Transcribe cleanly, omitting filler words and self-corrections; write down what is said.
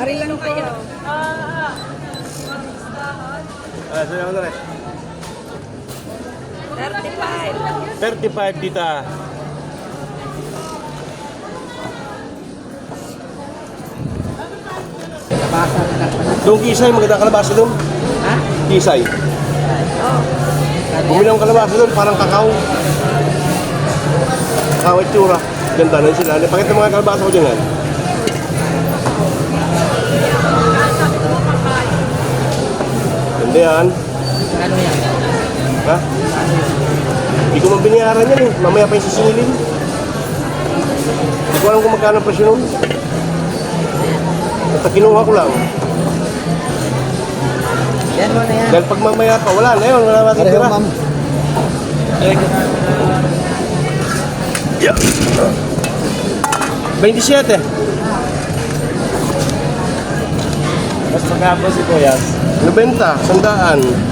Ari lang kayo. Sa'yo ako na rin. 35. 35 tita. Doon kisay, magandang kalabasa doon. Ha? Kisay. Oh. Bumili akong kalabasa doon, parang kakao. Kakao at tsura. Ganda na sila. Pakita mga kalabasa ko dyan. Ganda yan. Ano yan? Ha? Hindi ko man binayaran yan eh. Mamaya pa yung sisingilin. Hindi ko alam kung magkano ang presyo nun. Basta kinuha ko lang. Yan mo na yan. Dahil pag mamaya pa, wala na yun. Wala natin tira. Yeah. 27. Mas magkabo si Kuya. 90. 100.